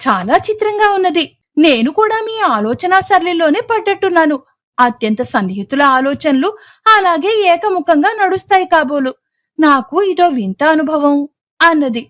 చాలా చిత్రంగా ఉన్నది. నేను కూడా మీ ఆలోచనా సరళిలోనే పడ్డట్టున్నాను. అత్యంత సన్నిహితుల ఆలోచనలు అలాగే ఏకముఖంగా నడుస్తాయి కాబోలు. నాకు ఇదో వింత అనుభవం అన్నది.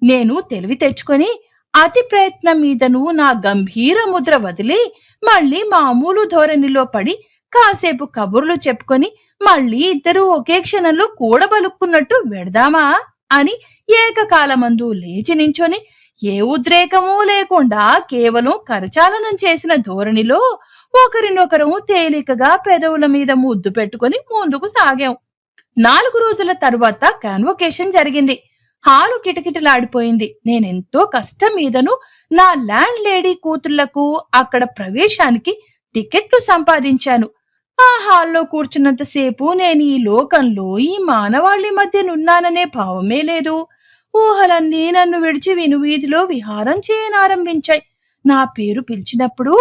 నేను తెలివి తెచ్చుకొని అతి ప్రయత్నం మీదను నా గంభీర ముద్ర వదిలి మళ్ళీ మామూలు ధోరణిలో పడి కాసేపు కబుర్లు చెప్పుకొని మళ్ళీ ఇద్దరూ ఒకే క్షణంలో కూడబలుక్కున్నట్టు వెడదామా అని ఏకకాలమందు లేచి నించొని ఏ ఉద్రేకమూ లేకుండా కేవలం కరచాలనం చేసిన ధోరణిలో ఒకరినొకరు తేలికగా పెదవుల మీద ముద్దు పెట్టుకుని ముందుకు సాగాం. 4 రోజుల తరువాత కాన్వొకేషన్ జరిగింది. హాలు కిటకిటలాడిపోయింది. నేనెంతో కష్టం మీదను నా ల్యాండ్ లేడీ కూతుళ్లకు అక్కడ ప్రవేశానికి టికెట్లు సంపాదించాను. ఆ హాల్లో కూర్చున్నంతసేపు నేను ఈ లోకంలో ఈ మానవాళి మధ్యనున్నాననే భావమే లేదు. ఊహలన్నీ నన్ను విడిచి వినువీధిలో విహారం చేయనారంభించాయి. నా పేరు పిలిచినప్పుడు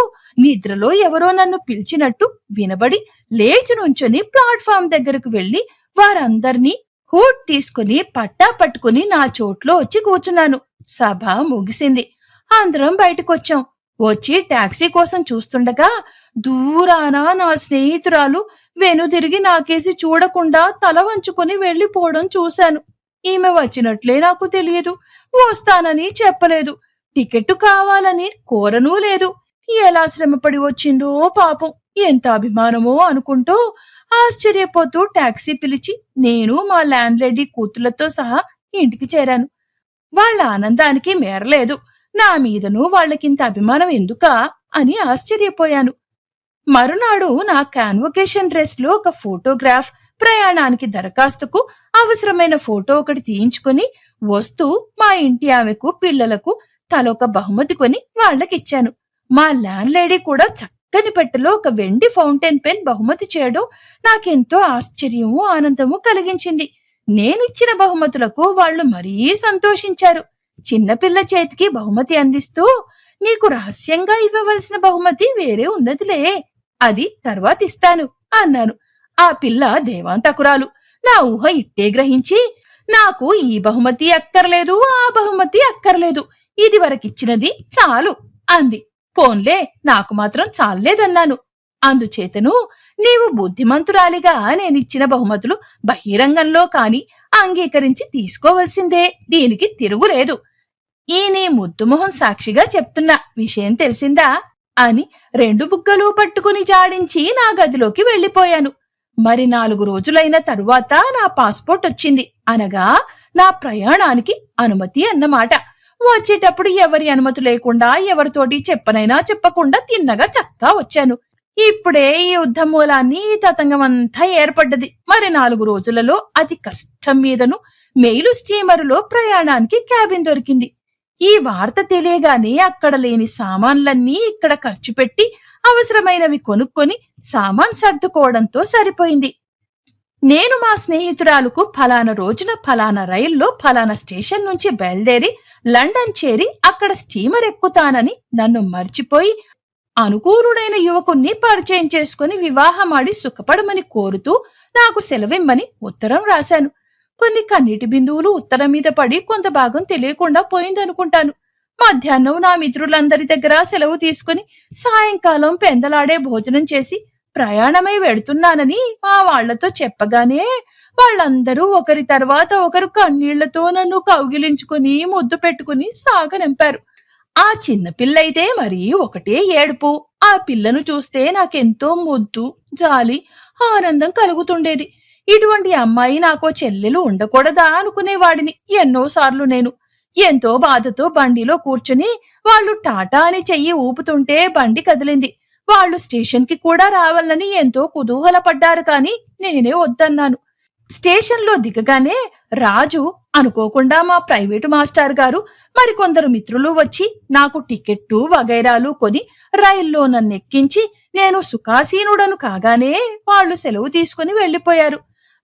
నిద్రలో ఎవరో నన్ను పిలిచినట్టు వినబడి లేచి నుంచొని ప్లాట్ఫామ్ దగ్గరకు వెళ్లి వారందర్నీ హూట్ తీసుకుని పట్టా పట్టుకుని నా చోట్లో వచ్చి కూర్చున్నాను. సభ ముగిసింది. అందరం బయటకొచ్చాం. వచ్చి టాక్సీ కోసం చూస్తుండగా దూరాన నా స్నేహితురాలు వెనుదిరిగి నాకేసి చూడకుండా తల వంచుకుని వెళ్లిపోవడం చూశాను. ఈమె వచ్చినట్లే నాకు తెలియదు. వస్తానని చెప్పలేదు. టికెట్టు కావాలని కోరనూ లేదు. ఎలా శ్రమపడి వచ్చిందో పాపం, ఎంత అభిమానమో అనుకుంటూ ఆశ్చర్యపోతూ టాక్సీ పిలిచి నేను మా ల్యాండ్ లేడీ కూతుళ్లతో సహా ఇంటికి చేరాను. వాళ్ళ ఆనందానికి మేరలేదు. నా మీదను వాళ్ళకింత అభిమానం ఎందుకా అని ఆశ్చర్యపోయాను. మరునాడు నా కాన్వొకేషన్ డ్రెస్ లో ఒక ఫోటోగ్రాఫ్, ప్రయాణానికి దరఖాస్తుకు అవసరమైన ఫోటో ఒకటి తీయించుకుని వస్తూ మా ఇంటి ఆమెకు పిల్లలకు తలొక బహుమతి కొని వాళ్ళకిచ్చాను. మా ల్యాండ్ లేడీ కూడా చక్కని పెట్టెలో ఒక వెండి ఫౌంటైన్ పెన్ బహుమతి చేయడం నాకెంతో ఆశ్చర్యము ఆనందము కలిగించింది. నేనిచ్చిన బహుమతులకు వాళ్ళు మరీ సంతోషించారు. చిన్నపిల్ల చేతికి బహుమతి అందిస్తూ, నీకు రహస్యంగా ఇవ్వవలసిన బహుమతి వేరే ఉన్నదిలే, అది తర్వాతిస్తాను అన్నాను. ఆ పిల్ల దేవాంతకురాలు. నా ఊహ ఇట్టే గ్రహించి, నాకు ఈ బహుమతి అక్కర్లేదు, ఆ బహుమతి అక్కర్లేదు, ఇది వరకిచ్చినది చాలు అంది. పోన్లే, నాకు మాత్రం చాలేదన్నాను. అందుచేతను నీవు బుద్ధిమంతురాలిగా నేనిచ్చిన బహుమతులు బహిరంగంలో కాని అంగీకరించి తీసుకోవలసిందే, దీనికి తిరుగులేదు. ఈ నీ ముద్దుమొహం సాక్షిగా చెప్తున్నా, విషయం తెలిసిందా అని 2 బుగ్గలు పట్టుకుని జాడించి నా గదిలోకి వెళ్లిపోయాను. మరి 4 రోజులైన తరువాత నా పాస్పోర్ట్ వచ్చింది. అనగా నా ప్రయాణానికి అనుమతి అన్నమాట. వచ్చేటప్పుడు ఎవరి అనుమతి లేకుండా ఎవరితోటి చెప్పనైనా చెప్పకుండా తిన్నగా చక్కా వచ్చాను. ఇప్పుడే ఈ యుద్ధం మూలాన్ని ఈ తతంగమంతా ఏర్పడ్డది. మరి 4 రోజులలో అతి కష్టం మీదను మెయిలు స్టీమరులో ప్రయాణానికి క్యాబిన్ దొరికింది. ఈ వార్త తెలియగానే అక్కడ లేని సామాన్లన్నీ ఇక్కడ ఖర్చు పెట్టి అవసరమైనవి కొనుక్కొని సామాన్ సర్దుకోవడంతో సరిపోయింది. నేను మా స్నేహితురాలకు ఫలానా రోజున ఫలానా రైల్లో ఫలానా స్టేషన్ నుంచి బయలుదేరి లండన్ చేరి అక్కడ స్టీమర్ ఎక్కుతానని నన్ను మర్చిపోయి అనుకూలుడైన యువకుణ్ణి పరిచయం చేసుకుని వివాహమాడి సుఖపడమని కోరుతూ నాకు సెలవిమ్మని ఉత్తరం రాశాను. కొన్ని కన్నీటి బిందువులు ఉత్తరం మీద పడి కొంత భాగం తెలియకుండా పోయిందనుకుంటాను. మధ్యాహ్నం నా మిత్రులందరి దగ్గర సెలవు తీసుకుని సాయంకాలం పెందలాడే భోజనం చేసి ప్రయాణమై వెడుతున్నానని మా వాళ్లతో చెప్పగానే వాళ్ళందరూ ఒకరి తర్వాత ఒకరు కన్నీళ్లతో నన్ను కౌగిలించుకుని ముద్దు పెట్టుకుని సాగనంపారు. ఆ చిన్న పిల్లయితే మరీ ఒకటే ఏడుపు. ఆ పిల్లను చూస్తే నాకెంతో ముద్దు, జాలి, ఆనందం కలుగుతుండేది. ఇటువంటి అమ్మాయి నాకో చెల్లెలు ఉండకూడదా అనుకునేవాడిని ఎన్నోసార్లు నేను. ఎంతో బాధతో బండిలో కూర్చుని వాళ్ళు టాటా అని చెయ్యి ఊపుతుంటే బండి కదిలింది. వాళ్ళు స్టేషన్ కి కూడా రావాలని ఎంతో కుతూహలపడ్డారు, కాని నేనే వద్దన్నాను. స్టేషన్లో దిగగానే రాజు అనుకోకుండా మా ప్రైవేటు మాస్టర్ గారు మరికొందరు మిత్రులు వచ్చి నాకు టికెట్టు వగైరాలు కొని రైల్లో నన్నెక్కించి నేను సుఖాసీనుడను కాగానే వాళ్ళు సెలవు తీసుకుని వెళ్లిపోయారు.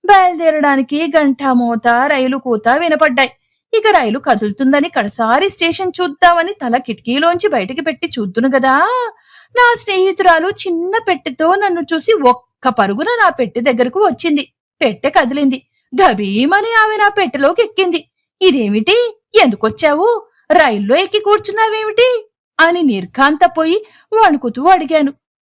బయలుదేరడానికి గంటా మోత, రైలు కూత వినపడ్డాయి. ఇక రైలు కదులుతుందని కడసారి స్టేషన్ చూద్దామని తల కిటికీలోంచి బయటికి పెట్టి చూద్దును గదా, నా స్నేహితురాలు చిన్న పెట్టెతో నన్ను చూసి ఒక్క పరుగున నా పెట్టె దగ్గరకు వచ్చింది. పెట్టె కదిలింది. గభీమని ఆమె నా పెట్టెలోకి ఎక్కింది. ఇదేమిటి, ఎందుకొచ్చావు, రైల్లో ఎక్కి కూర్చున్నావేమిటి అని నిర్ఘాంతపోయి వణుకుతూ అడిగాను.